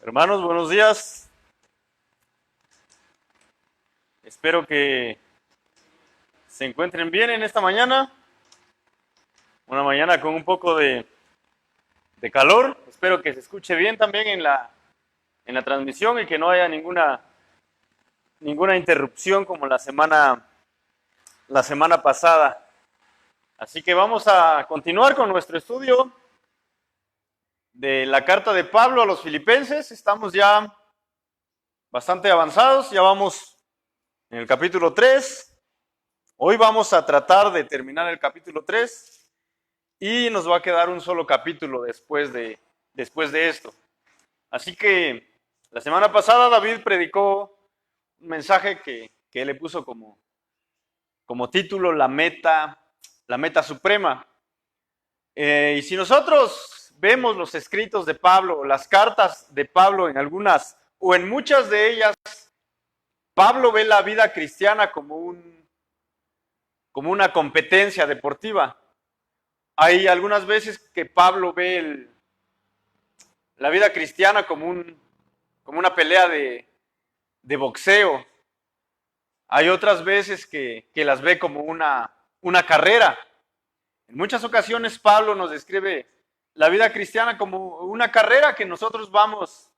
Hermanos, buenos días. Espero que se encuentren bien en esta mañana. Una mañana con un poco de calor. Espero que se escuche bien también en la transmisión y que no haya ninguna interrupción como la semana pasada. Así que vamos a continuar con nuestro estudio de la carta de Pablo a los Filipenses. Estamos ya bastante avanzados, ya vamos en el capítulo 3. Hoy vamos a tratar de terminar el capítulo 3 y nos va a quedar un solo capítulo después de esto. Así que la semana pasada David predicó un mensaje que él le puso como título la meta suprema. Y si nosotros vemos los escritos de Pablo, las cartas de Pablo en algunas o en muchas de ellas, Pablo ve la vida cristiana como una competencia deportiva. Hay algunas veces que Pablo ve la vida cristiana como una pelea de boxeo. Hay otras veces que las ve como una carrera. En muchas ocasiones Pablo nos describe la vida cristiana como una carrera que nosotros vamos,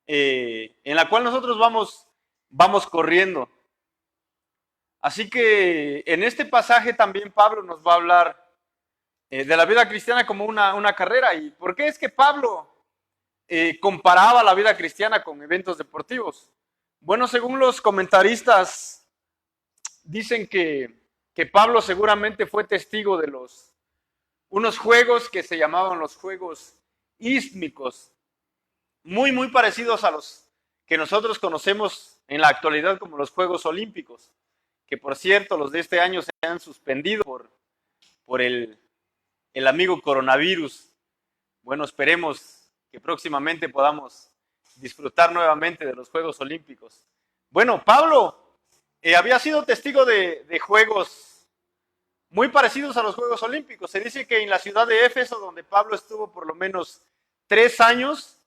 en la cual nosotros vamos corriendo. Así que en este pasaje también Pablo nos va a hablar de la vida cristiana como una carrera. ¿Y por qué es que Pablo comparaba la vida cristiana con eventos deportivos? Bueno, según los comentaristas, dicen que Pablo seguramente fue testigo de unos juegos que se llamaban los Juegos Ístmicos, muy parecidos a los que nosotros conocemos en la actualidad como los Juegos Olímpicos, que por cierto los de este año se han suspendido por el amigo coronavirus. Bueno, esperemos que próximamente podamos disfrutar nuevamente de los Juegos Olímpicos. Bueno, Pablo había sido testigo de juegos muy parecidos a los Juegos Olímpicos. Se dice que en la ciudad de Éfeso, donde Pablo estuvo por lo menos 3 años,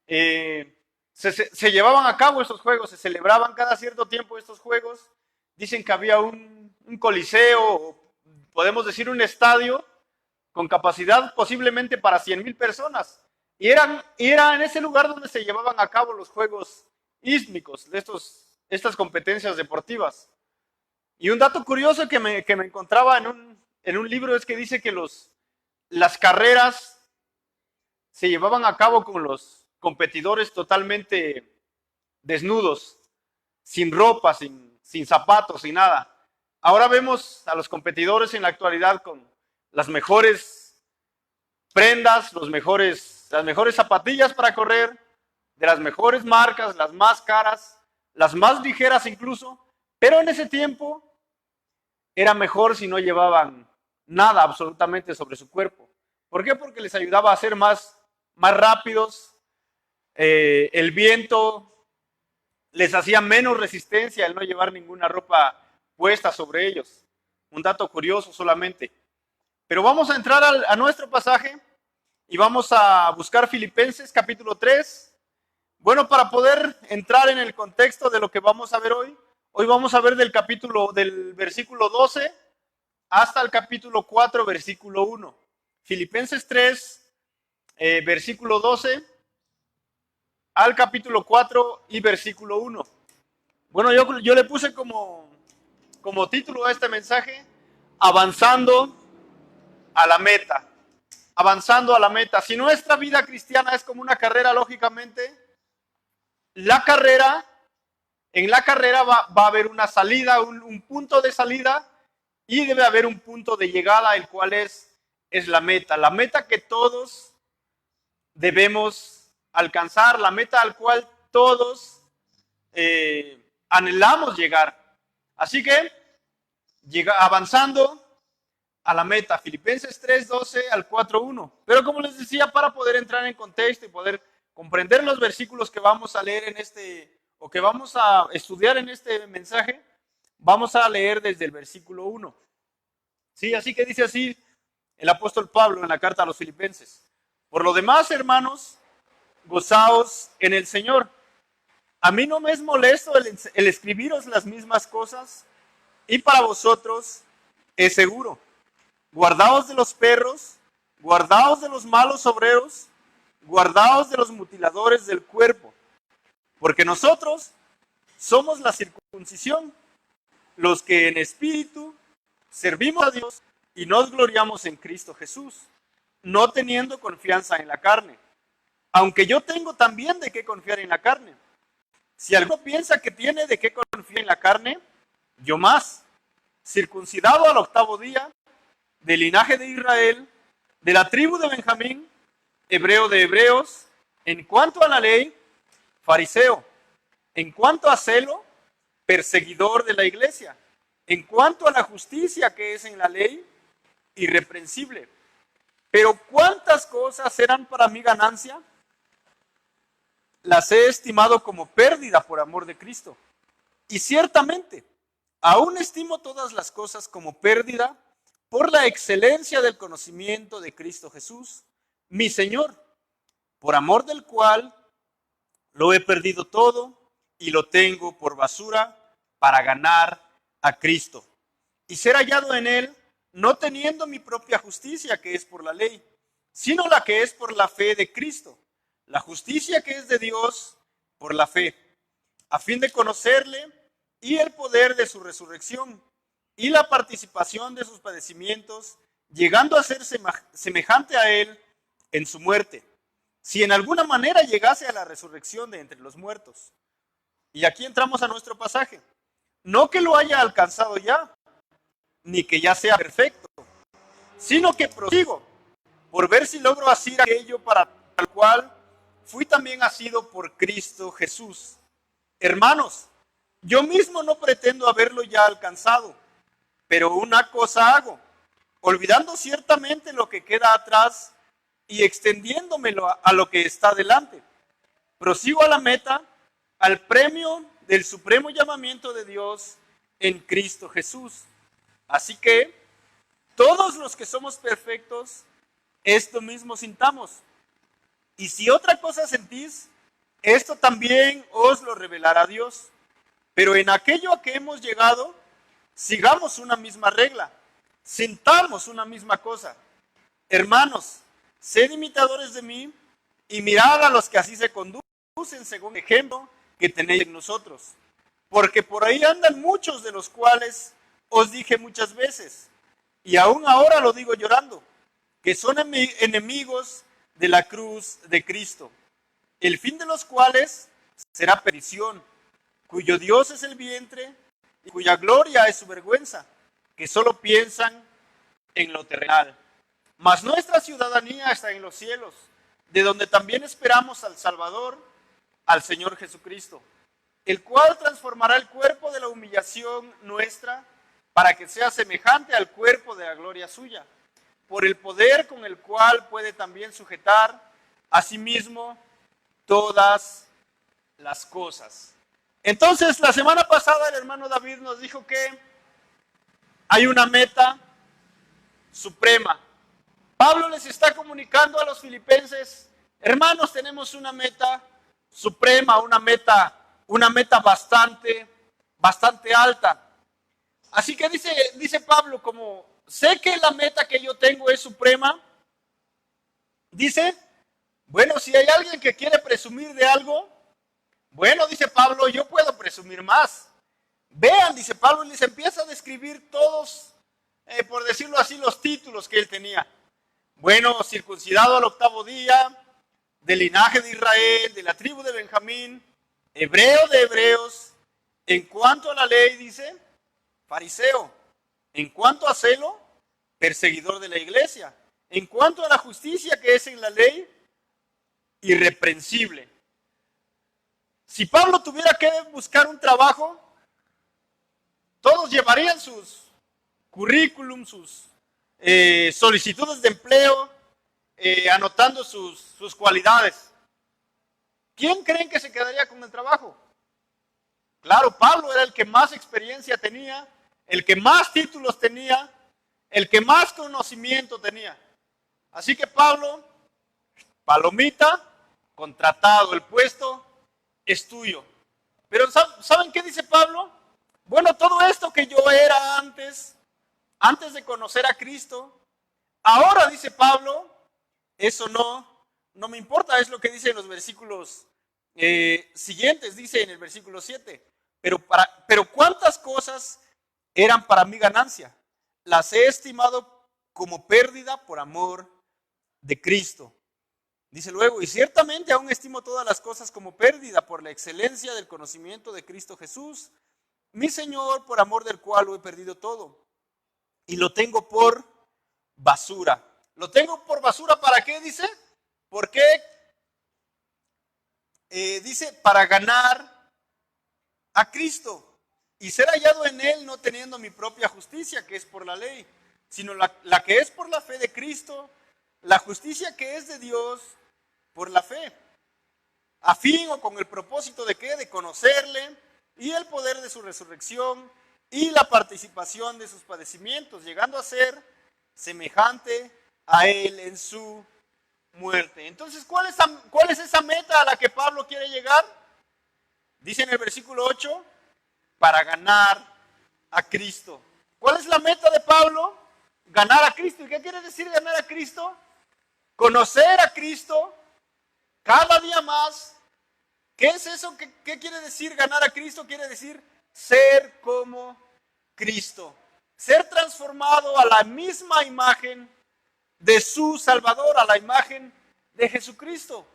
se llevaban a cabo estos juegos, se celebraban cada cierto tiempo estos juegos. Dicen que había un coliseo, podemos decir un estadio, con capacidad posiblemente para 100,000 personas. Y era en ese lugar donde se llevaban a cabo los Juegos Ístmicos, estas competencias deportivas. Y un dato curioso que me encontraba en un libro es que dice que las carreras se llevaban a cabo con los competidores totalmente desnudos, sin ropa, sin zapatos, sin nada. Ahora vemos a los competidores en la actualidad con las mejores prendas, las mejores zapatillas para correr, de las mejores marcas, las más caras, las más ligeras incluso, pero en ese tiempo era mejor si no llevaban nada absolutamente sobre su cuerpo. ¿Por qué? Porque les ayudaba a ser más rápidos, el viento les hacía menos resistencia el no llevar ninguna ropa puesta sobre ellos. Un dato curioso solamente. Pero vamos a entrar a nuestro pasaje y vamos a buscar Filipenses capítulo 3. Bueno, para poder entrar en el contexto de lo que vamos a ver hoy vamos a ver del versículo 12 hasta el capítulo 4, versículo 1. Filipenses 3, versículo 12 al capítulo 4 y versículo 1. Bueno, yo le puse como título a este mensaje, avanzando a la meta. Avanzando a la meta. Si nuestra vida cristiana es como una carrera, lógicamente, en la carrera va a haber una salida, un punto de salida, y debe haber un punto de llegada, el cual es la meta que todos debemos alcanzar, la meta al cual todos anhelamos llegar. Así que avanzando a la meta, Filipenses 3, 12 al 4, 1. Pero como les decía, para poder entrar en contexto y poder comprender los versículos que vamos a leer o que vamos a estudiar en este mensaje, vamos a leer desde el versículo 1. Sí, así que dice así el apóstol Pablo en la carta a los Filipenses. Por lo demás, hermanos, gozaos en el Señor. A mí no me es molesto el escribiros las mismas cosas, y para vosotros es seguro. Guardaos de los perros, guardaos de los malos obreros, guardaos de los mutiladores del cuerpo, porque nosotros somos la circuncisión, los que en espíritu servimos a Dios y nos gloriamos en Cristo Jesús, no teniendo confianza en la carne, aunque yo tengo también de qué confiar en la carne. Si alguno piensa que tiene de qué confiar en la carne, yo más, circuncidado al 8º día, del linaje de Israel, de la tribu de Benjamín, hebreo de hebreos, en cuanto a la ley, fariseo, en cuanto a celo, perseguidor de la iglesia, en cuanto a la justicia que es en la ley, irreprensible. Pero ¿cuántas cosas eran para mi ganancia? Las he estimado como pérdida por amor de Cristo. Y ciertamente, aún estimo todas las cosas como pérdida por la excelencia del conocimiento de Cristo Jesús, mi Señor, por amor del cual lo he perdido todo y lo tengo por basura para ganar a Cristo y ser hallado en él, no teniendo mi propia justicia que es por la ley, sino la que es por la fe de Cristo, la justicia que es de Dios por la fe, a fin de conocerle y el poder de su resurrección y la participación de sus padecimientos, llegando a ser semejante a él en su muerte, si en alguna manera llegase a la resurrección de entre los muertos. Y aquí entramos a nuestro pasaje. No que lo haya alcanzado ya, ni que ya sea perfecto, sino que prosigo por ver si logro asir aquello para el cual fui también asido por Cristo Jesús. Hermanos, yo mismo no pretendo haberlo ya alcanzado, pero una cosa hago, olvidando ciertamente lo que queda atrás y extendiéndomelo a lo que está delante. Prosigo a la meta, al premio del supremo llamamiento de Dios en Cristo Jesús. Así que todos los que somos perfectos, esto mismo sintamos. Y si otra cosa sentís, esto también os lo revelará Dios. Pero en aquello a que hemos llegado, sigamos una misma regla, sintamos una misma cosa. Hermanos, sed imitadores de mí y mirad a los que así se conducen según el ejemplo que tenéis en nosotros. Porque por ahí andan muchos de los cuales os dije muchas veces, y aún ahora lo digo llorando, que son enemigos de la cruz de Cristo, el fin de los cuales será perdición, cuyo Dios es el vientre y cuya gloria es su vergüenza, que solo piensan en lo terrenal. Mas nuestra ciudadanía está en los cielos, de donde también esperamos al Salvador, al Señor Jesucristo, el cual transformará el cuerpo de la humillación nuestra para que sea semejante al cuerpo de la gloria suya, por el poder con el cual puede también sujetar a sí mismo todas las cosas. Entonces, la semana pasada el hermano David nos dijo que hay una meta suprema. Pablo les está comunicando a los filipenses, hermanos, tenemos una meta suprema, una meta bastante alta. Así que dice Pablo, como sé que la meta que yo tengo es suprema, dice, bueno, si hay alguien que quiere presumir de algo, bueno, dice Pablo, yo puedo presumir más. Vean, dice Pablo, y les empieza a describir todos, por decirlo así, los títulos que él tenía. Bueno, circuncidado al 8º día, del linaje de Israel, de la tribu de Benjamín, hebreo de hebreos, en cuanto a la ley, dice, fariseo, en cuanto a celo, perseguidor de la iglesia, en cuanto a la justicia que es en la ley, irreprensible. Si Pablo tuviera que buscar un trabajo, todos llevarían sus currículum, sus solicitudes de empleo, anotando sus cualidades. ¿Quién creen que se quedaría con el trabajo? Claro, Pablo era el que más experiencia tenía, el que más títulos tenía, el que más conocimiento tenía. Así que Pablo, palomita, contratado, el puesto es tuyo. Pero ¿saben qué dice Pablo? Bueno, todo esto que yo era antes de conocer a Cristo, ahora dice Pablo, eso no me importa, es lo que dice en los versículos siguientes, dice en el versículo 7, pero ¿cuántas cosas eran para mi ganancia? Las he estimado como pérdida por amor de Cristo. Dice luego, y ciertamente aún estimo todas las cosas como pérdida por la excelencia del conocimiento de Cristo Jesús, mi Señor, por amor del cual lo he perdido todo. Y lo tengo por basura. ¿Lo tengo por basura para qué? Dice. ¿Por qué? Dice, para ganar a Cristo y ser hallado en Él, no teniendo mi propia justicia, que es por la ley, sino la que es por la fe de Cristo, la justicia que es de Dios por la fe, a fin o con el propósito de ¿qué? De conocerle y el poder de su resurrección y la participación de sus padecimientos, llegando a ser semejante a Él en su muerte. Entonces, ¿cuál es esa meta a la que Pablo quiere llegar? Dice en el versículo 8, para ganar a Cristo. ¿Cuál es la meta de Pablo? Ganar a Cristo. ¿Y qué quiere decir ganar a Cristo? Conocer a Cristo cada día más. ¿Qué es eso? ¿Qué quiere decir ganar a Cristo? Quiere decir ser como Cristo. Ser transformado a la misma imagen de su Salvador, a la imagen de Jesucristo.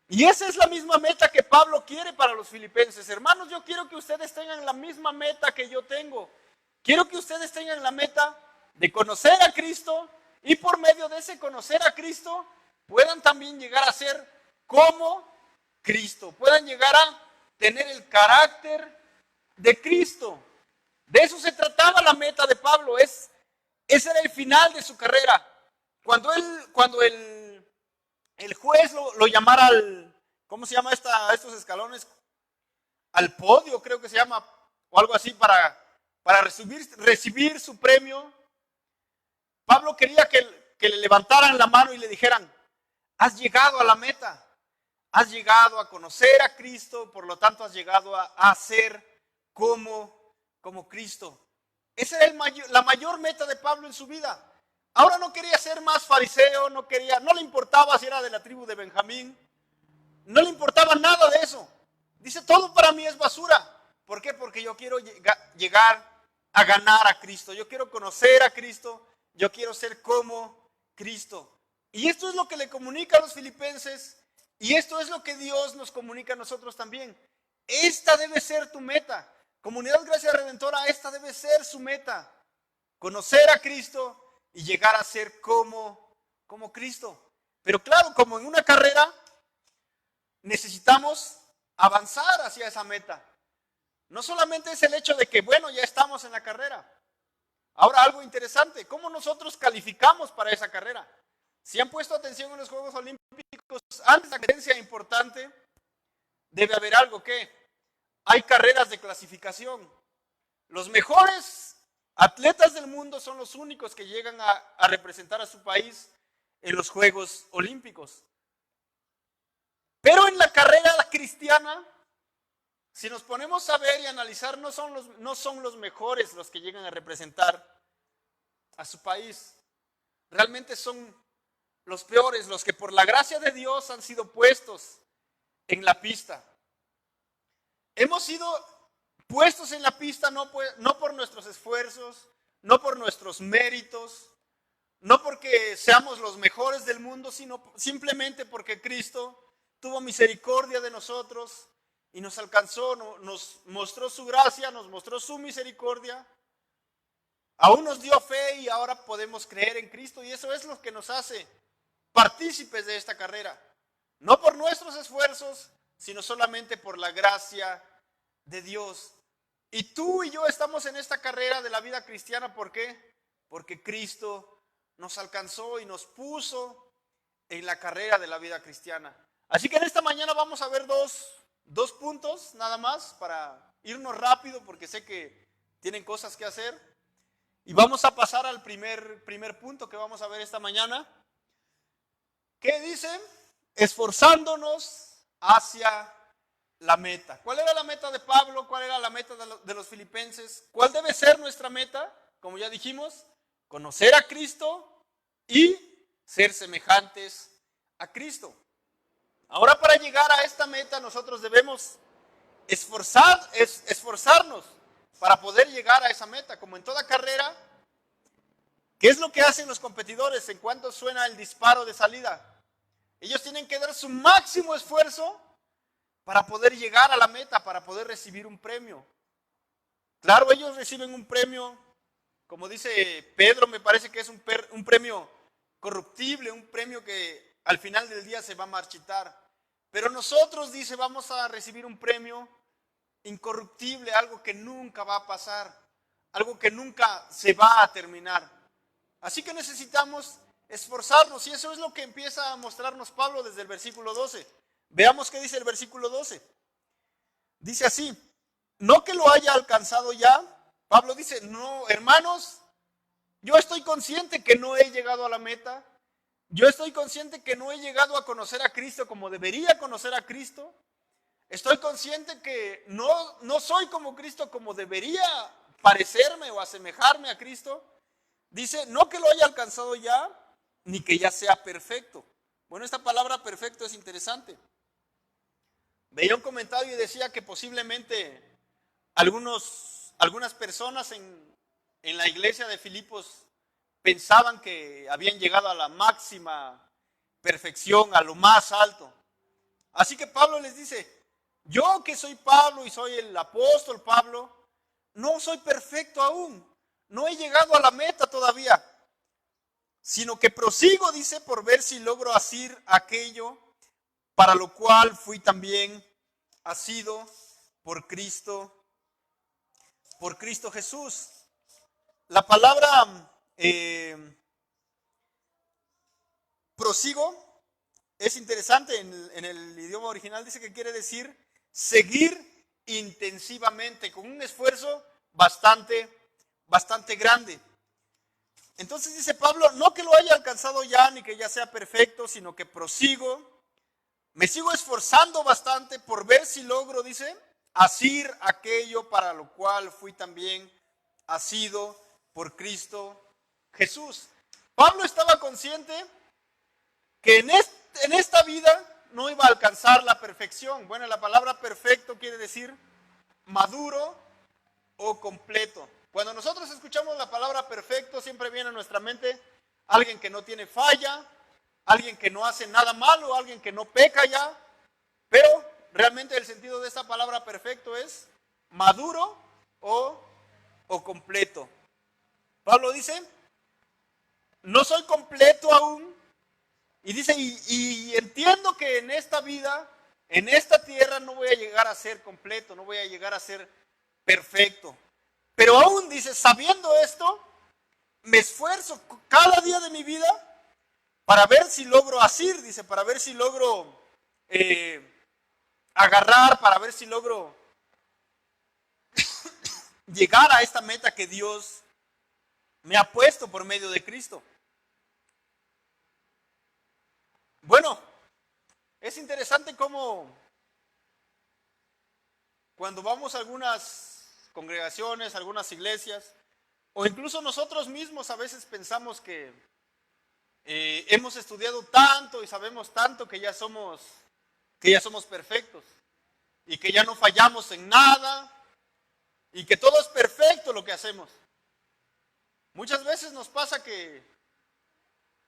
Y esa es la misma meta que Pablo quiere para los filipenses. Hermanos, yo quiero que ustedes tengan la misma meta que yo tengo. Quiero que ustedes tengan la meta de conocer a Cristo y por medio de ese conocer a Cristo puedan también llegar a ser como Cristo. Puedan llegar a tener el carácter de Cristo. De eso se trataba la meta de Pablo. Ese era el final de su carrera. Cuando el juez lo llamara ¿cómo se llama estos escalones? Al podio, creo que se llama, o algo así, para recibir su premio. Pablo quería que le levantaran la mano y le dijeran, has llegado a la meta, has llegado a conocer a Cristo, por lo tanto has llegado a ser como Cristo. Esa era la mayor meta de Pablo en su vida. Ahora no quería ser más fariseo, no le importaba si era de la tribu de Benjamín, no le importaba nada de eso. Dice, todo para mí es basura. ¿Por qué? Porque yo quiero llegar a ganar a Cristo, yo quiero conocer a Cristo, yo quiero ser como Cristo. Y esto es lo que le comunica a los filipenses y esto es lo que Dios nos comunica a nosotros también. Esta debe ser tu meta. Comunidad Gracia Redentora, esta debe ser su meta. Conocer a Cristo y llegar a ser como Cristo. Pero claro, como en una carrera, necesitamos avanzar hacia esa meta. No solamente es el hecho de que, bueno, ya estamos en la carrera. Ahora algo interesante, ¿cómo nosotros calificamos para esa carrera? Si han puesto atención en los Juegos Olímpicos, antes de la competencia importante, debe haber algo que hay carreras de clasificación. Los mejores atletas del mundo son los únicos que llegan a representar a su país en los Juegos Olímpicos. Pero en la carrera cristiana, si nos ponemos a ver y analizar, no son los mejores los que llegan a representar a su país. Realmente son los peores, los que por la gracia de Dios han sido puestos en la pista. Hemos sido puestos en la pista no por nuestros esfuerzos, no por nuestros méritos, no porque seamos los mejores del mundo, sino simplemente porque Cristo tuvo misericordia de nosotros y nos alcanzó, nos mostró su gracia, nos mostró su misericordia. Aún nos dio fe y ahora podemos creer en Cristo y eso es lo que nos hace partícipes de esta carrera. No por nuestros esfuerzos, sino solamente por la gracia de Dios. Y tú y yo estamos en esta carrera de la vida cristiana, ¿por qué? Porque Cristo nos alcanzó y nos puso en la carrera de la vida cristiana. Así que en esta mañana vamos a ver dos puntos nada más para irnos rápido porque sé que tienen cosas que hacer. Y vamos a pasar al primer punto que vamos a ver esta mañana. ¿Qué dice? Esforzándonos hacia la meta. ¿Cuál era la meta de Pablo? ¿Cuál era la meta de los filipenses? ¿Cuál debe ser nuestra meta? Como ya dijimos, conocer a Cristo y ser semejantes a Cristo. Ahora, para llegar a esta meta nosotros debemos esforzarnos para poder llegar a esa meta. Como en toda carrera, ¿qué es lo que hacen los competidores en cuanto suena el disparo de salida? Ellos tienen que dar su máximo esfuerzo para poder llegar a la meta, para poder recibir un premio. Claro, ellos reciben un premio, como dice Pedro, me parece que es un premio corruptible, un premio que al final del día se va a marchitar. Pero nosotros, dice, vamos a recibir un premio incorruptible, algo que nunca va a pasar, algo que nunca se va a terminar. Así que necesitamos esforzarnos, y eso es lo que empieza a mostrarnos Pablo desde el versículo 12. Veamos qué dice el versículo 12. Dice así: no que lo haya alcanzado ya. Pablo dice: no, hermanos, yo estoy consciente que no he llegado a la meta. Yo estoy consciente que no he llegado a conocer a Cristo como debería conocer a Cristo. Estoy consciente que no soy como Cristo como debería parecerme o asemejarme a Cristo. Dice: no que lo haya alcanzado ya, ni que ya sea perfecto. Bueno, esta palabra perfecto es interesante. Veía un comentario y decía que posiblemente algunas personas en la iglesia de Filipos pensaban que habían llegado a la máxima perfección, a lo más alto. Así que Pablo les dice: yo que soy Pablo y soy el apóstol Pablo, no soy perfecto aún, no he llegado a la meta todavía, sino que prosigo, dice, por ver si logro asir aquello para lo cual fui también asido por Cristo Jesús. La palabra prosigo es interesante, en el idioma original dice que quiere decir seguir intensivamente, con un esfuerzo bastante grande. Entonces dice Pablo: no que lo haya alcanzado ya, ni que ya sea perfecto, sino que prosigo, me sigo esforzando bastante por ver si logro, dice, asir aquello para lo cual fui también asido por Cristo Jesús. Pablo estaba consciente que en esta vida no iba a alcanzar la perfección. Bueno, la palabra perfecto quiere decir maduro o completo. Cuando nosotros escuchamos la palabra perfecto, siempre viene a nuestra mente alguien que no tiene falla, alguien que no hace nada malo, alguien que no peca ya. Pero realmente el sentido de esta palabra perfecto es maduro o completo. Pablo dice: no soy completo aún. Y dice, y entiendo que en esta vida, en esta tierra, no voy a llegar a ser completo, no voy a llegar a ser perfecto. Pero aún, dice, sabiendo esto, me esfuerzo cada día de mi vida para ver si logro asir, dice, para ver si logro agarrar, para ver si logro llegar a esta meta que Dios me ha puesto por medio de Cristo. Bueno, es interesante cómo cuando vamos a algunas congregaciones, algunas iglesias, o incluso nosotros mismos a veces pensamos que hemos estudiado tanto y sabemos tanto que ya somos perfectos y que ya no fallamos en nada y que todo es perfecto lo que hacemos. Muchas veces nos pasa que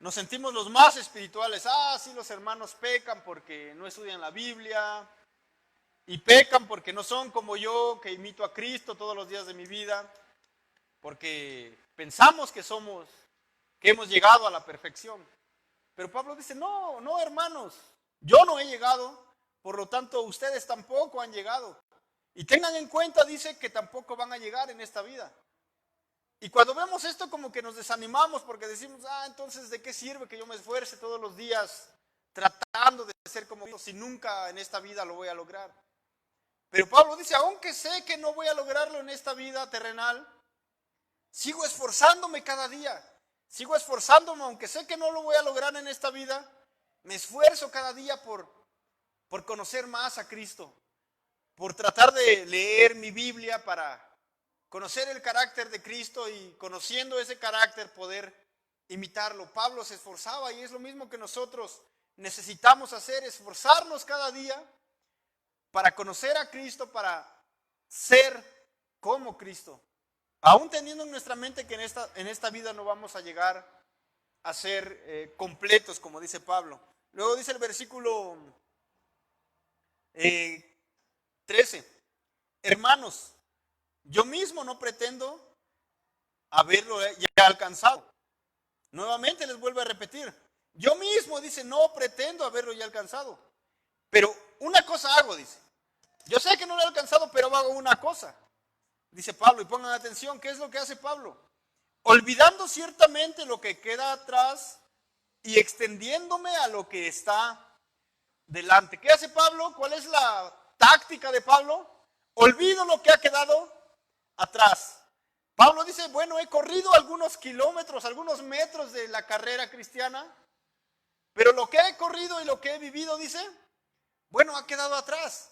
nos sentimos los más espirituales. Sí, los hermanos pecan porque no estudian la Biblia y pecan porque no son como yo, que imito a Cristo todos los días de mi vida, porque pensamos que hemos llegado a la perfección. Pero Pablo dice: no, hermanos, yo no he llegado, por lo tanto ustedes tampoco han llegado. Y tengan en cuenta, dice, que tampoco van a llegar en esta vida. Y cuando vemos esto, como que nos desanimamos porque decimos: entonces ¿de qué sirve que yo me esfuerce todos los días tratando de ser como Dios si nunca en esta vida lo voy a lograr? Pero Pablo dice: aunque sé que no voy a lograrlo en esta vida terrenal, sigo esforzándome cada día. Sigo esforzándome, aunque sé que no lo voy a lograr en esta vida, me esfuerzo cada día por por conocer más a Cristo, por tratar de leer mi Biblia para conocer el carácter de Cristo y conociendo ese carácter poder imitarlo. Pablo se esforzaba y es lo mismo que nosotros necesitamos hacer, esforzarnos cada día para conocer a Cristo, para ser como Cristo. Aún teniendo en nuestra mente que en esta vida no vamos a llegar a ser completos, como dice Pablo. Luego dice el versículo 13, hermanos, yo mismo no pretendo haberlo ya alcanzado. Nuevamente les vuelvo a repetir, yo mismo, dice, no pretendo haberlo ya alcanzado, pero una cosa hago, dice, yo sé que no lo he alcanzado, pero hago una cosa, dice Pablo, y pongan atención, ¿qué es lo que hace Pablo? Olvidando ciertamente lo que queda atrás y extendiéndome a lo que está delante. ¿Qué hace Pablo? ¿Cuál es la táctica de Pablo? Olvido lo que ha quedado atrás. Pablo dice, bueno, he corrido algunos kilómetros, algunos metros de la carrera cristiana, pero lo que he corrido y lo que he vivido, dice, bueno, ha quedado atrás.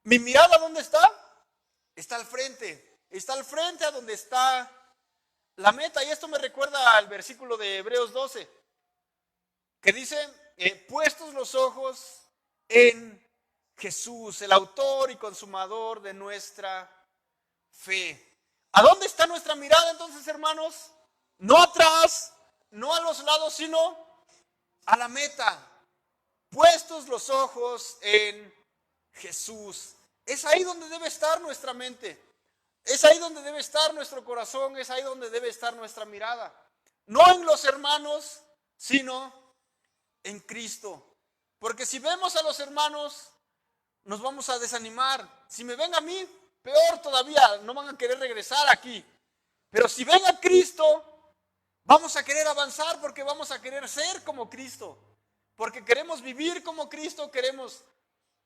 ¿Mi mirada dónde está? Está al frente a donde está la meta. Y esto me recuerda al versículo de Hebreos 12, que dice, puestos los ojos en Jesús, el autor y consumador de nuestra fe. ¿A dónde está nuestra mirada entonces, hermanos? No atrás, no a los lados, sino a la meta. Puestos los ojos en Jesús. Es ahí donde debe estar nuestra mente. Es ahí donde debe estar nuestro corazón. Es ahí donde debe estar nuestra mirada. No en los hermanos, sino en Cristo. Porque si vemos a los hermanos, nos vamos a desanimar. Si me ven a mí, peor todavía, no van a querer regresar aquí. Pero si ven a Cristo, vamos a querer avanzar porque vamos a querer ser como Cristo. Porque queremos vivir como Cristo, queremos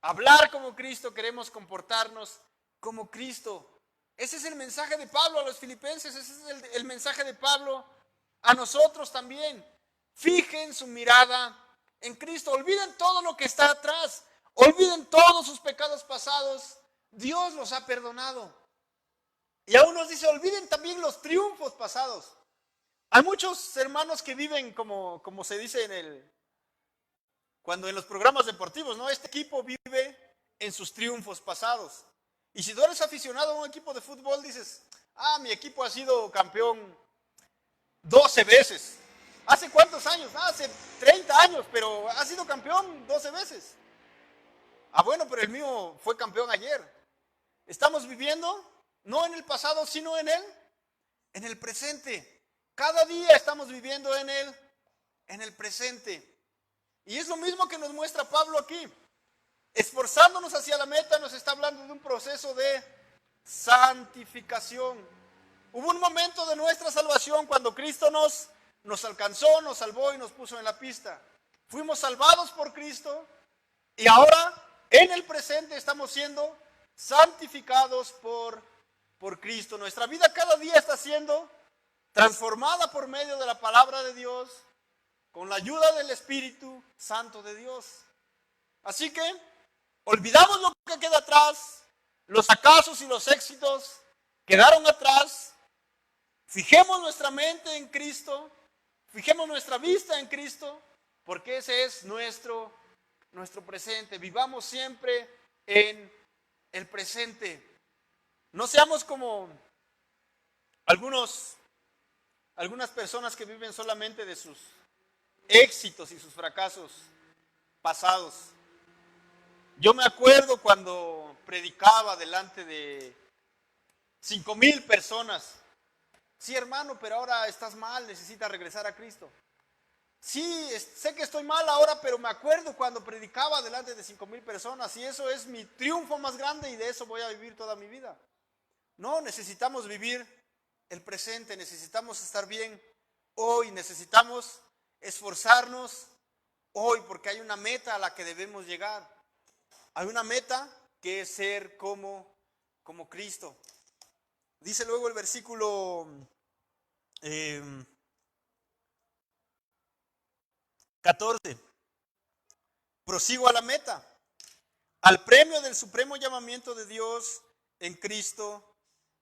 hablar como Cristo, queremos comportarnos como Cristo. Ese es el mensaje de Pablo a los filipenses, ese es el mensaje de Pablo a nosotros también. Fijen su mirada en Cristo, olviden todo lo que está atrás, olviden todos sus pecados pasados. Dios los ha perdonado. Y aún nos dice, olviden también los triunfos pasados. Hay muchos hermanos que viven como se dice cuando en los programas deportivos, ¿no? Este equipo vive en sus triunfos pasados. Y si tú eres aficionado a un equipo de fútbol, dices, mi equipo ha sido campeón 12 veces. ¿Hace cuántos años? Hace 30 años, pero ha sido campeón 12 veces. Bueno, pero el mío fue campeón ayer. Estamos viviendo, no en el pasado, sino en el presente. Cada día estamos viviendo en el presente. Y es lo mismo que nos muestra Pablo aquí. Esforzándonos hacia la meta, nos está hablando de un proceso de santificación. Hubo un momento de nuestra salvación cuando Cristo nos alcanzó, nos salvó y nos puso en la pista. Fuimos salvados por Cristo y ahora en el presente estamos siendo santificados por Cristo. Nuestra vida cada día está siendo transformada por medio de la palabra de Dios, con la ayuda del Espíritu Santo de Dios. Así que olvidamos lo que queda atrás, los fracasos y los éxitos quedaron atrás. Fijemos nuestra mente en Cristo, fijemos nuestra vista en Cristo, porque ese es nuestro presente. Vivamos siempre en el presente. No seamos como algunas personas que viven solamente de sus éxitos y sus fracasos pasados. Yo me acuerdo cuando predicaba delante de 5,000 personas. Sí, hermano, pero ahora estás mal, necesitas regresar a Cristo. Sí, sé que estoy mal ahora, pero me acuerdo cuando predicaba delante de 5,000 personas y eso es mi triunfo más grande y de eso voy a vivir toda mi vida. No, necesitamos vivir el presente, necesitamos estar bien hoy, necesitamos esforzarnos hoy porque hay una meta a la que debemos llegar. Hay una meta que es ser como Cristo. Dice luego el versículo 14. Prosigo a la meta, al premio del supremo llamamiento de Dios en Cristo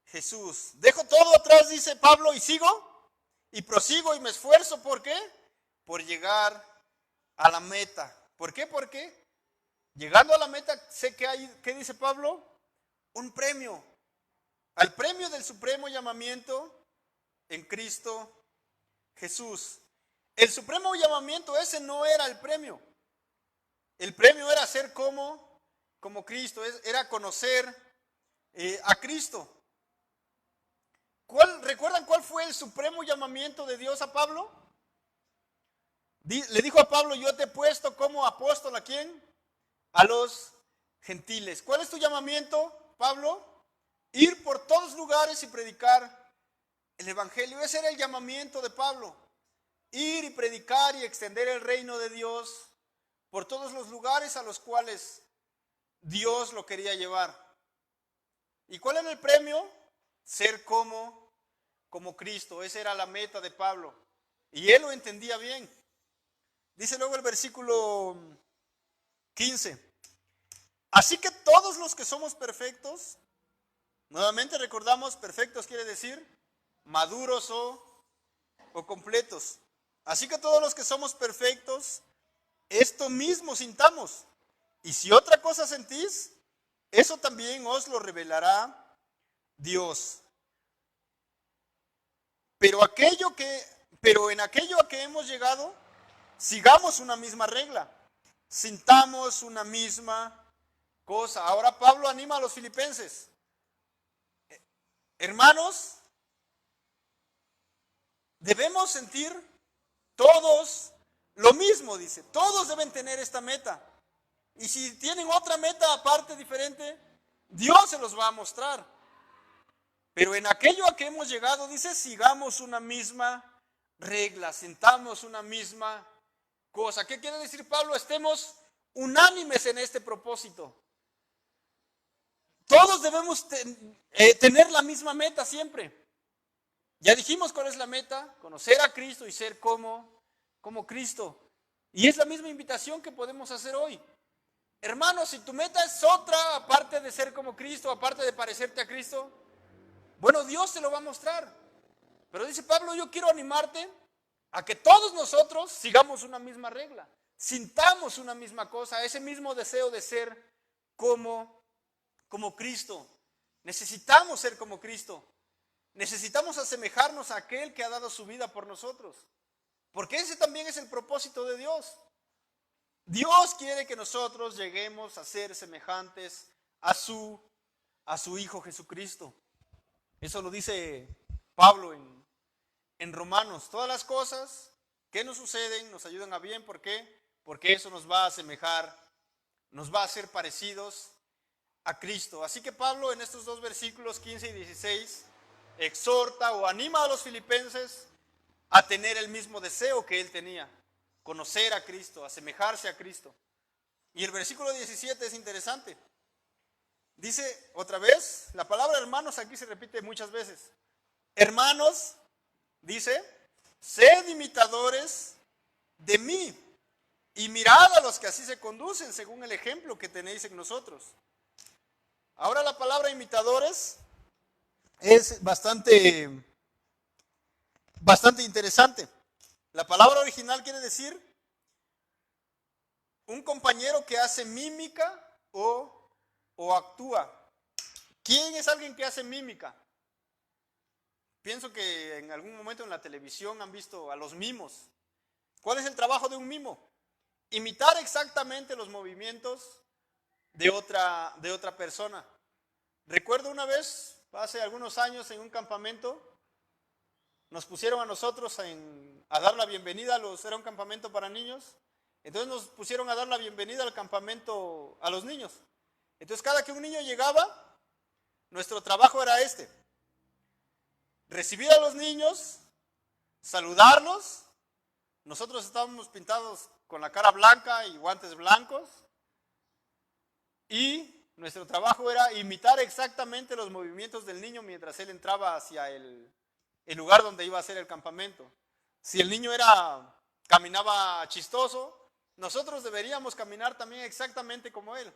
Jesús. Dejo todo atrás, dice Pablo, y sigo, y prosigo, y me esfuerzo. ¿Por qué? Por llegar a la meta. ¿Por qué? Porque llegando a la meta, sé que hay, ¿qué dice Pablo? Un premio. Al premio del supremo llamamiento en Cristo Jesús. El supremo llamamiento, ese no era el premio. El premio era ser como Cristo, era conocer a Cristo. ¿Recuerdan cuál fue el supremo llamamiento de Dios a Pablo? Le dijo a Pablo, yo te he puesto como apóstol, ¿a quién? A los gentiles. ¿Cuál es tu llamamiento, Pablo? Ir por todos lugares y predicar el evangelio. Ese era el llamamiento de Pablo. Ir y predicar y extender el reino de Dios por todos los lugares a los cuales Dios lo quería llevar. ¿Y cuál era el premio? Ser como Cristo. Esa era la meta de Pablo. Y él lo entendía bien. Dice luego el versículo 15. Así que todos los que somos perfectos, nuevamente recordamos, perfectos quiere decir maduros o completos. Así que todos los que somos perfectos, esto mismo sintamos. Y si otra cosa sentís, eso también os lo revelará Dios. Pero en aquello a que hemos llegado, sigamos una misma regla, sintamos una misma cosa. Ahora Pablo anima a los filipenses. Hermanos, debemos sentir todos lo mismo, dice. Todos deben tener esta meta. Y si tienen otra meta aparte, diferente, Dios se los va a mostrar. Pero en aquello a que hemos llegado, dice, sigamos una misma regla, sintamos una misma cosa. ¿Qué quiere decir Pablo? Estemos unánimes en este propósito. Todos debemos tener la misma meta siempre. Ya dijimos cuál es la meta, conocer a Cristo y ser como Cristo. Y es la misma invitación que podemos hacer hoy. Hermanos, si tu meta es otra, aparte de ser como Cristo, aparte de parecerte a Cristo, bueno, Dios te lo va a mostrar. Pero dice Pablo, yo quiero animarte a que todos nosotros sigamos una misma regla, sintamos una misma cosa, ese mismo deseo de ser como Cristo. Necesitamos ser como Cristo. Necesitamos asemejarnos a aquel que ha dado su vida por nosotros. Porque ese también es el propósito de Dios. Dios quiere que nosotros lleguemos a ser semejantes a su Hijo Jesucristo. Eso lo dice Pablo en Romanos. Todas las cosas que nos suceden nos ayudan a bien. ¿Por qué? Porque eso nos va a asemejar, nos va a hacer parecidos a Cristo. Así que Pablo en estos dos versículos 15 y 16 exhorta o anima a los filipenses a tener el mismo deseo que él tenía, conocer a Cristo, asemejarse a Cristo. Y el versículo 17 es interesante. Dice otra vez, la palabra hermanos aquí se repite muchas veces. Hermanos, dice, sed imitadores de mí y mirad a los que así se conducen según el ejemplo que tenéis en nosotros. Ahora la palabra imitadores es bastante interesante. La palabra original quiere decir un compañero que hace mímica o actúa. ¿Quién es alguien que hace mímica? Pienso que en algún momento en la televisión han visto a los mimos. ¿Cuál es el trabajo de un mimo? Imitar exactamente los movimientos de otra persona. Recuerdo una vez, hace algunos años, en un campamento, nos pusieron a nosotros a dar la bienvenida era un campamento para niños, entonces nos pusieron a dar la bienvenida al campamento a los niños. Entonces cada que un niño llegaba, nuestro trabajo era recibir a los niños, saludarlos. Nosotros estábamos pintados con la cara blanca y guantes blancos, y nuestro trabajo era imitar exactamente los movimientos del niño mientras él entraba hacia el lugar donde iba a ser el campamento. Si el niño caminaba chistoso, nosotros deberíamos caminar también exactamente como él.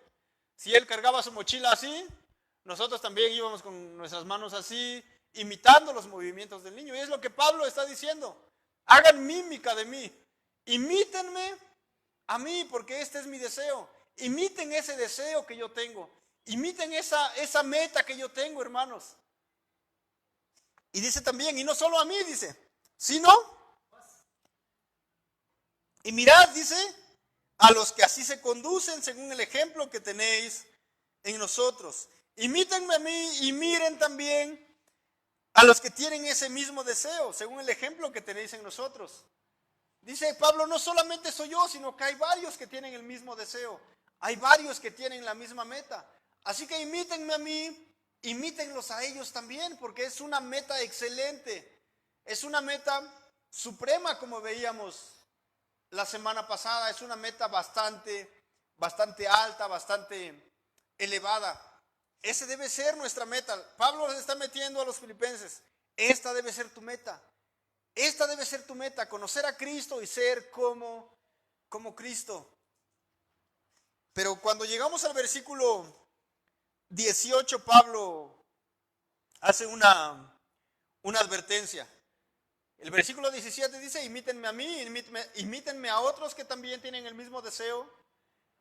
Si él cargaba su mochila así, nosotros también íbamos con nuestras manos así, imitando los movimientos del niño. Y es lo que Pablo está diciendo. Hagan mímica de mí. Imítenme a mí, porque este es mi deseo. Imiten ese deseo que yo tengo. Imiten esa meta que yo tengo, hermanos. Y dice también, y no solo a mí, dice, sino, y mirad, dice, a los que así se conducen según el ejemplo que tenéis en nosotros. Imítenme a mí y miren también a los que tienen ese mismo deseo, según el ejemplo que tenéis en nosotros. Dice Pablo, no solamente soy yo, sino que hay varios que tienen el mismo deseo. Hay varios que tienen la misma meta. Así que imítenme a mí, imítenlos a ellos también, porque es una meta excelente. Es una meta suprema, como veíamos la semana pasada. Es una meta bastante alta, bastante elevada. Ese debe ser nuestra meta. Pablo les está metiendo a los filipenses. Esta debe ser tu meta. Esta debe ser tu meta, conocer a Cristo y ser como Cristo. Pero cuando llegamos al versículo 18, Pablo hace una advertencia. El versículo 17 dice, imítenme a mí, imítenme a otros que también tienen el mismo deseo.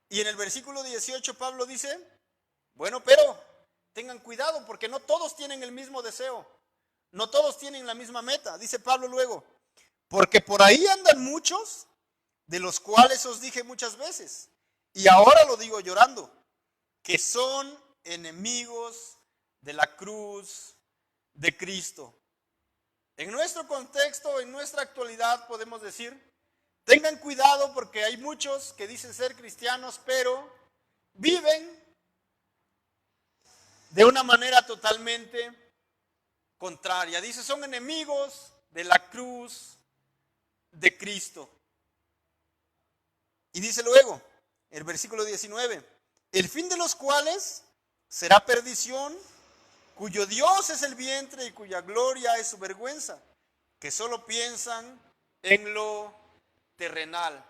Y en el versículo 18 Pablo dice, bueno, pero tengan cuidado porque no todos tienen el mismo deseo. No todos tienen la misma meta. Dice Pablo luego, porque por ahí andan muchos, de los cuales os dije muchas veces, y ahora lo digo llorando, que son enemigos de la cruz de Cristo. En nuestro contexto, en nuestra actualidad podemos decir, tengan cuidado porque hay muchos que dicen ser cristianos, pero viven de una manera totalmente contraria. Dice, son enemigos de la cruz de Cristo. Y dice luego, el versículo 19, el fin de los cuales será perdición, cuyo Dios es el vientre y cuya gloria es su vergüenza, que solo piensan en lo terrenal.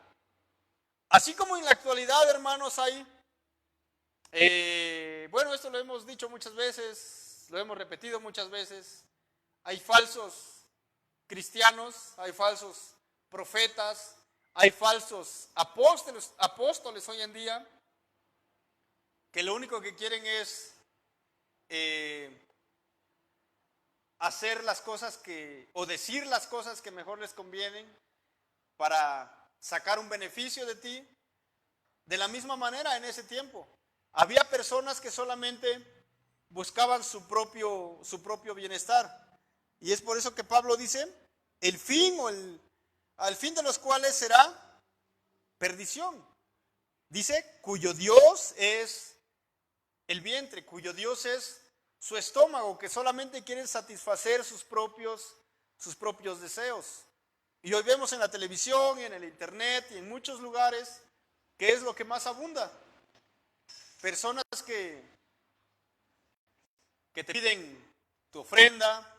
Así como en la actualidad, hermanos, hay, bueno, esto lo hemos dicho muchas veces, lo hemos repetido muchas veces, hay falsos cristianos, hay falsos profetas, hay falsos apóstoles hoy en día, que lo único que quieren es hacer las cosas o decir las cosas que mejor les convienen para sacar un beneficio de ti. De la misma manera en ese tiempo, había personas que solamente buscaban su propio bienestar. Y es por eso que Pablo dice, el fin al fin de los cuales será perdición. Dice, cuyo Dios es el vientre, cuyo Dios es su estómago, que solamente quieren satisfacer sus propios deseos. Y hoy vemos en la televisión y en el internet y en muchos lugares que es lo que más abunda. Personas que te piden tu ofrenda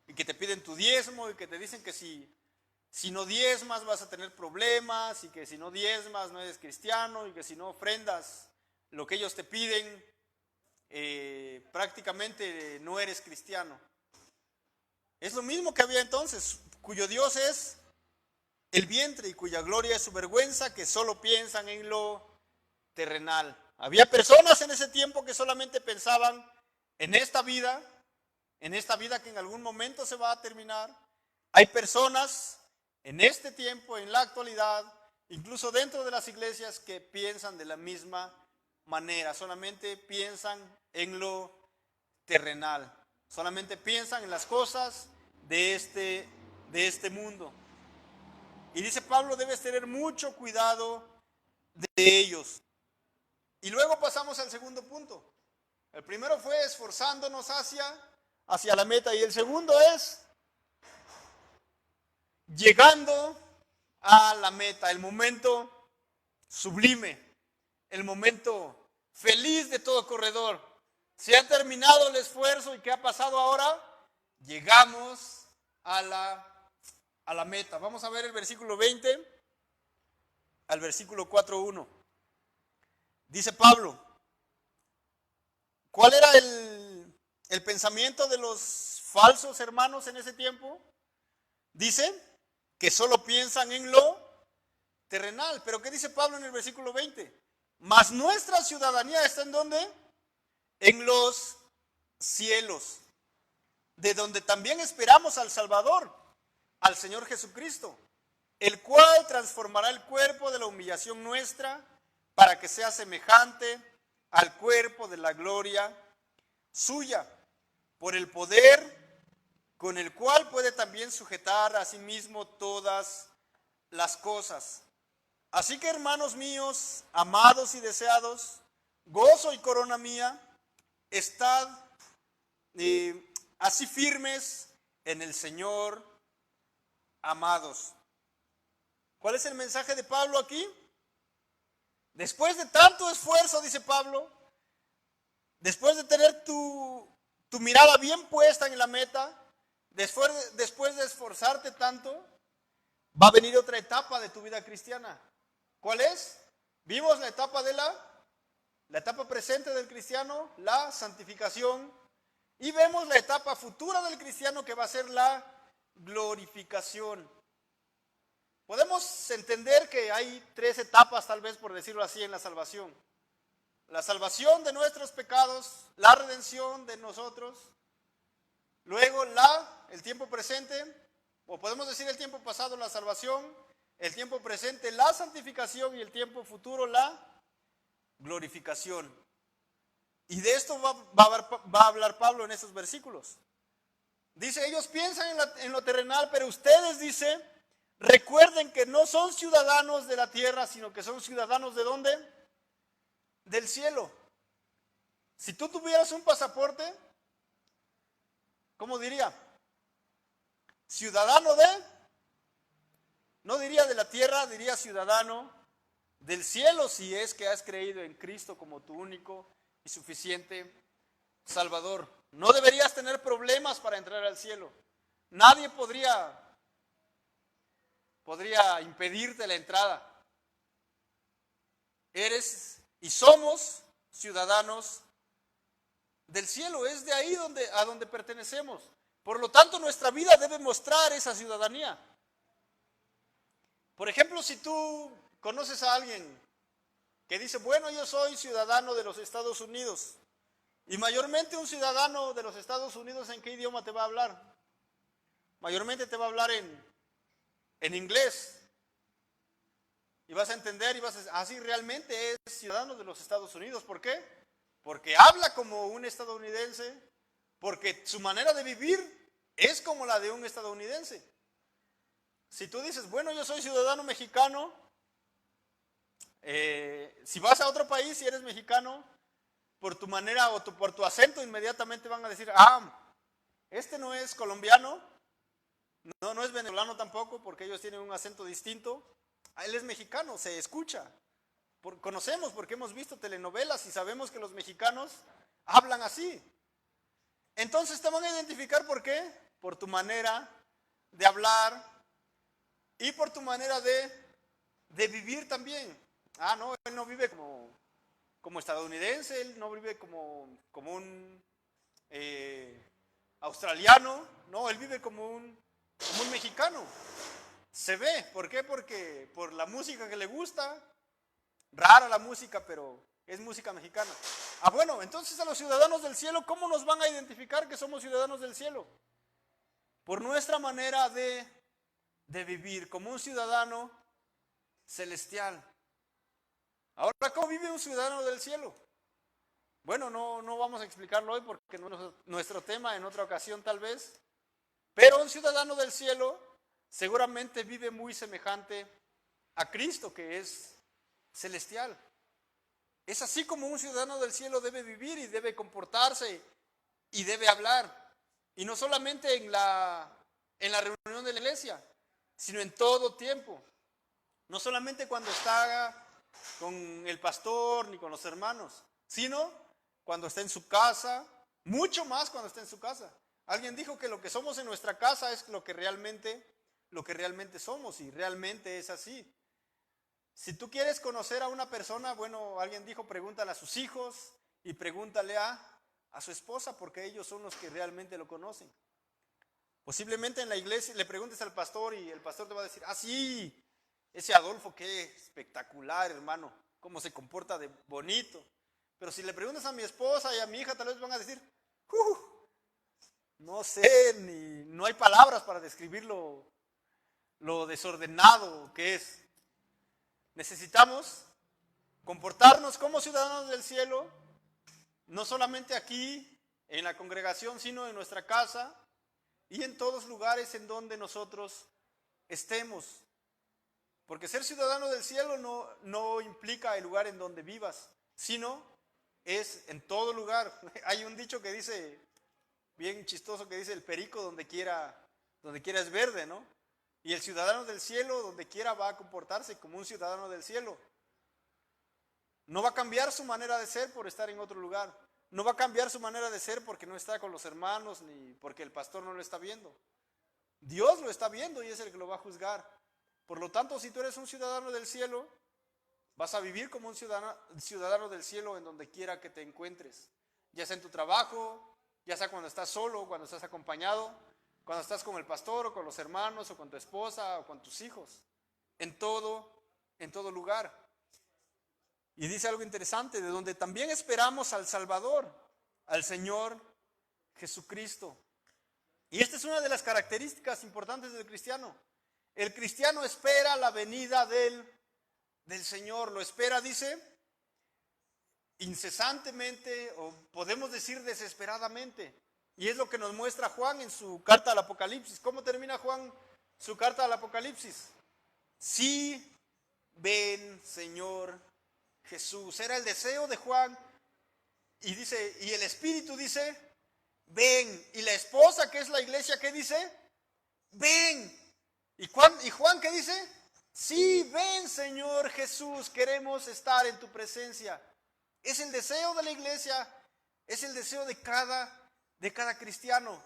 y que te piden tu diezmo y que te dicen que si no diezmas vas a tener problemas y que si no diezmas no eres cristiano y que si no ofrendas lo que ellos te piden, prácticamente no eres cristiano. Es lo mismo que había entonces, cuyo Dios es el vientre y cuya gloria es su vergüenza, que solo piensan en lo terrenal. Había personas en ese tiempo que solamente pensaban en esta vida que en algún momento se va a terminar. Hay personas en este tiempo, en la actualidad, incluso dentro de las iglesias, que piensan de la misma manera, solamente piensan en lo terrenal, solamente piensan en las cosas de este mundo. Y dice Pablo, debes tener mucho cuidado de ellos. Y luego pasamos al segundo punto. El primero fue esforzándonos hacia la meta, y el segundo es llegando a la meta, el momento sublime, el momento feliz de todo corredor. Se ha terminado el esfuerzo y ¿qué ha pasado ahora? Llegamos a la meta. Vamos a ver el versículo 20 al versículo 4:1. Dice Pablo, ¿Cuál era el pensamiento de los falsos hermanos en ese tiempo? Dice que solo piensan en lo terrenal. Pero ¿qué dice Pablo en el versículo 20? Mas nuestra ciudadanía está ¿en dónde? En los cielos, de donde también esperamos al Salvador, al Señor Jesucristo, el cual transformará el cuerpo de la humillación nuestra para que sea semejante al cuerpo de la gloria suya, por el poder con el cual puede también sujetar a sí mismo todas las cosas. Así que, hermanos míos, amados y deseados, gozo y corona mía, estad así firmes en el Señor, amados. ¿Cuál es el mensaje de Pablo aquí? Después de tanto esfuerzo, dice Pablo, después de tener tu mirada bien puesta en la meta, después de esforzarte tanto, va a venir otra etapa de tu vida cristiana. ¿Cuál es? Vimos la etapa la etapa presente del cristiano, la santificación, y vemos la etapa futura del cristiano que va a ser la glorificación. Podemos entender que hay 3 etapas, tal vez por decirlo así, en la salvación. La salvación de nuestros pecados, la redención de nosotros, luego el tiempo presente, o podemos decir el tiempo pasado, la salvación, el tiempo presente, la santificación, y el tiempo futuro, la glorificación. Y de esto va a hablar Pablo en estos versículos. Dice, ellos piensan en lo terrenal, pero ustedes, dice, recuerden que no son ciudadanos de la tierra, sino que son ciudadanos ¿de dónde? Del cielo. Si tú tuvieras un pasaporte, ¿cómo diría? Ciudadano no diría de la tierra, diría ciudadano del cielo, si es que has creído en Cristo como tu único y suficiente Salvador. No deberías tener problemas para entrar al cielo. Nadie podría impedirte la entrada. Eres y somos ciudadanos del cielo, es de ahí a donde pertenecemos. Por lo tanto, nuestra vida debe mostrar esa ciudadanía. Por ejemplo, si tú conoces a alguien que dice, bueno, yo soy ciudadano de los Estados Unidos, y mayormente un ciudadano de los Estados Unidos, ¿en qué idioma te va a hablar? Mayormente te va a hablar en inglés. Y vas a entender y vas a decir, así realmente es ciudadano de los Estados Unidos. ¿Por qué? Porque habla como un estadounidense, porque su manera de vivir es como la de un estadounidense. Si tú dices, bueno, yo soy ciudadano mexicano, si vas a otro país y eres mexicano, por tu manera o por tu acento inmediatamente van a decir, este no es colombiano, no es venezolano tampoco, porque ellos tienen un acento distinto. Él es mexicano, se escucha. Conocemos porque hemos visto telenovelas y sabemos que los mexicanos hablan así. Entonces te van a identificar, ¿por qué? Por tu manera de hablar y por tu manera de vivir también. No, él no vive como estadounidense, él no vive como un australiano, no, él vive como un mexicano. Se ve, ¿por qué? Porque por la música que le gusta, rara la música, pero es música mexicana. Bueno, entonces a los ciudadanos del cielo, ¿cómo nos van a identificar que somos ciudadanos del cielo? Por nuestra manera de vivir, como un ciudadano celestial. Ahora, ¿cómo vive un ciudadano del cielo? Bueno, no vamos a explicarlo hoy porque no es nuestro tema, en otra ocasión tal vez. Pero un ciudadano del cielo seguramente vive muy semejante a Cristo, que es celestial. Es así como un ciudadano del cielo debe vivir y debe comportarse y debe hablar. Y no solamente en la reunión de la iglesia, sino en todo tiempo. No solamente cuando está con el pastor ni con los hermanos, sino cuando está en su casa, mucho más cuando está en su casa. Alguien dijo que lo que somos en nuestra casa es lo que realmente somos, y realmente es así. Si tú quieres conocer a una persona, bueno, alguien dijo, pregúntale a sus hijos y pregúntale a a su esposa, porque ellos son los que realmente lo conocen. Posiblemente en la iglesia le preguntes al pastor y el pastor te va a decir, ah, sí, ese Adolfo, qué espectacular, hermano, cómo se comporta de bonito. Pero si le preguntas a mi esposa y a mi hija, tal vez van a decir, no sé, no hay palabras para describir lo desordenado que es. Necesitamos comportarnos como ciudadanos del cielo, no solamente aquí en la congregación, sino en nuestra casa y en todos lugares en donde nosotros estemos. Porque ser ciudadano del cielo no implica el lugar en donde vivas, sino es en todo lugar. Hay un dicho que dice, bien chistoso, que dice, el perico donde quiera es verde, ¿no? Y el ciudadano del cielo donde quiera va a comportarse como un ciudadano del cielo. No va a cambiar su manera de ser por estar en otro lugar. No va a cambiar su manera de ser porque no está con los hermanos ni porque el pastor no lo está viendo. Dios lo está viendo y es el que lo va a juzgar. Por lo tanto, si tú eres un ciudadano del cielo, vas a vivir como un ciudadano del cielo en donde quiera que te encuentres. Ya sea en tu trabajo, ya sea cuando estás solo, cuando estás acompañado, cuando estás con el pastor o con los hermanos o con tu esposa o con tus hijos. En todo lugar. Y dice algo interesante, de donde también esperamos al Salvador, al Señor Jesucristo. Y esta es una de las características importantes del cristiano. El cristiano espera la venida del Señor, lo espera, dice, incesantemente, o podemos decir desesperadamente. Y es lo que nos muestra Juan en su carta al Apocalipsis. ¿Cómo termina Juan su carta al Apocalipsis? Sí, ven, Señor Jesús. Era el deseo de Juan. Y dice, y el Espíritu dice, ven. Y la esposa, que es la iglesia, ¿qué dice? Ven. ¿Y Juan qué dice? Sí, ven, Señor Jesús, queremos estar en tu presencia. Es el deseo de la iglesia, es el deseo de cada cristiano.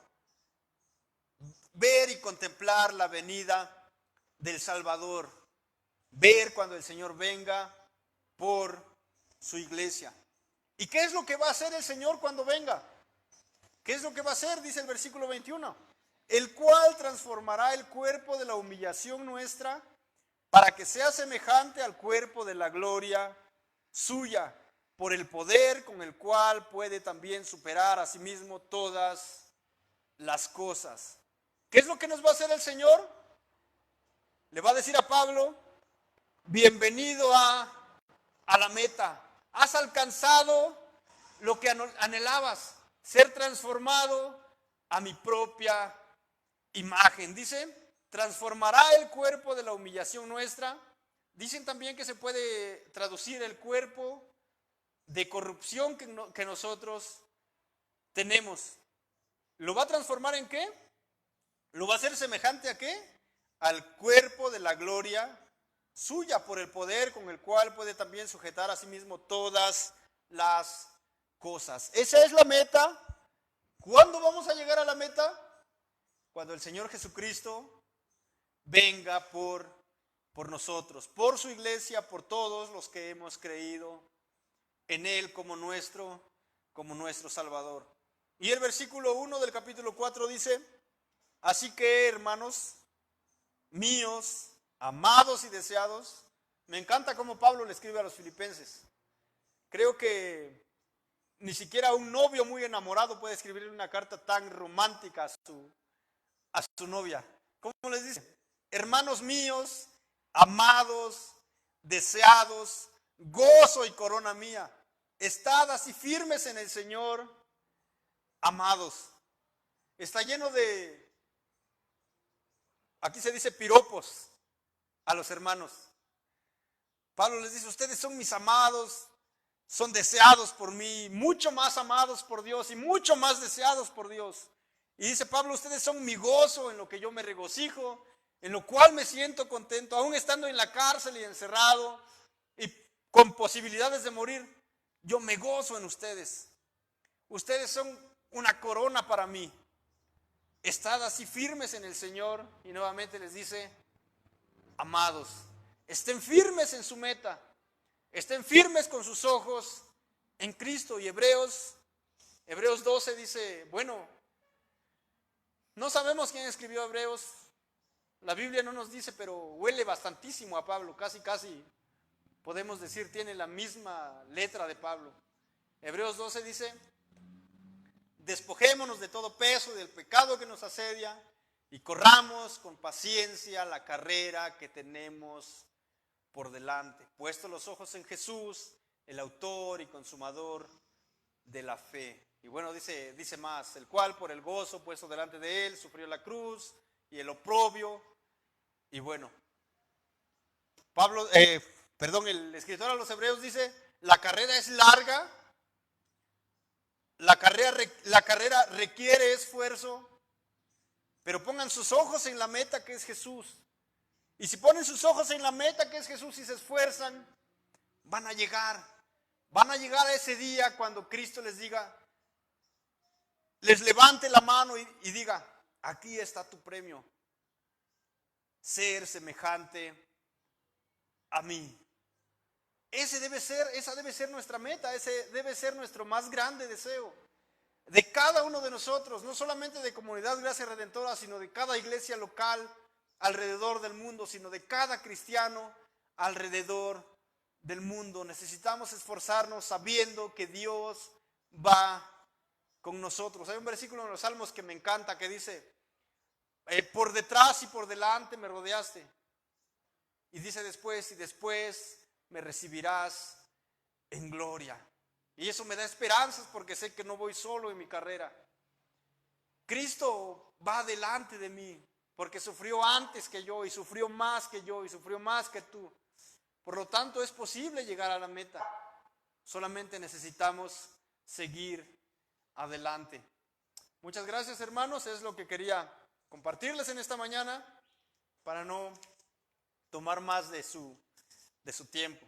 Ver y contemplar la venida del Salvador. Ver cuando el Señor venga por su iglesia. ¿Y qué es lo que va a hacer el Señor cuando venga? ¿Qué es lo que va a hacer? Dice el versículo 21. El cual transformará el cuerpo de la humillación nuestra para que sea semejante al cuerpo de la gloria suya, por el poder con el cual puede también superar a sí mismo todas las cosas. ¿Qué es lo que nos va a hacer el Señor? Le va a decir a Pablo, bienvenido a la meta. Has alcanzado lo que anhelabas, ser transformado a mi propia imagen. Dice, transformará el cuerpo de la humillación nuestra. Dicen también que se puede traducir el cuerpo de corrupción que nosotros tenemos. ¿Lo va a transformar en qué? ¿Lo va a hacer semejante a qué? Al cuerpo de la gloria suya, por el poder con el cual puede también sujetar a sí mismo todas las cosas. Esa es la meta. ¿Cuándo vamos a llegar a la meta? Cuando el Señor Jesucristo venga por nosotros, por su iglesia, por todos los que hemos creído en Él como nuestro Salvador. Y el versículo 1 del capítulo 4 dice, así que, hermanos míos, amados y deseados, me encanta cómo Pablo le escribe a los filipenses. Creo que ni siquiera un novio muy enamorado puede escribirle una carta tan romántica a su novia. ¿Cómo les dice? Hermanos míos, amados, deseados, gozo y corona mía, estad así firmes en el Señor, amados. Está lleno de, aquí se dice piropos a los hermanos. Pablo les dice, ustedes son mis amados, son deseados por mí, mucho más amados por Dios y mucho más deseados por Dios. Y dice Pablo, ustedes son mi gozo, en lo que yo me regocijo, en lo cual me siento contento, aún estando en la cárcel y encerrado y con posibilidades de morir, yo me gozo en ustedes. Ustedes son una corona para mí. Estad así firmes en el Señor. Y nuevamente les dice, amados, estén firmes en su meta, estén firmes con sus ojos en Cristo. Y Hebreos Hebreos 12 dice, bueno, no sabemos quién escribió Hebreos. La Biblia no nos dice, pero huele bastantísimo a Pablo, casi podemos decir tiene la misma letra de Pablo. Hebreos 12 dice, despojémonos de todo peso y del pecado que nos asedia y corramos con paciencia la carrera que tenemos por delante, puestos los ojos en Jesús, el autor y consumador de la fe. Y bueno, dice más, el cual por el gozo puesto delante de él sufrió la cruz y el oprobio. Y bueno, el escritor a los Hebreos dice, la carrera es larga, la carrera requiere esfuerzo, pero pongan sus ojos en la meta que es Jesús. Y si ponen sus ojos en la meta que es Jesús y se esfuerzan, van a llegar a ese día cuando Cristo les diga, les levante la mano y diga, aquí está tu premio, ser semejante a mí. Esa debe ser nuestra meta, ese debe ser nuestro más grande deseo. De cada uno de nosotros, no solamente de Comunidad Gracia Redentora, sino de cada iglesia local alrededor del mundo, sino de cada cristiano alrededor del mundo. Necesitamos esforzarnos sabiendo que Dios va con nosotros. Hay un versículo en los Salmos que me encanta que dice, por detrás y por delante me rodeaste. Y dice después, y después me recibirás en gloria. Y eso me da esperanzas porque sé que no voy solo en mi carrera. Cristo va delante de mí porque sufrió antes que yo y sufrió más que yo y sufrió más que tú. Por lo tanto, es posible llegar a la meta. Solamente necesitamos seguir adelante. Muchas gracias, hermanos. Es lo que quería compartirles en esta mañana para no tomar más de su tiempo.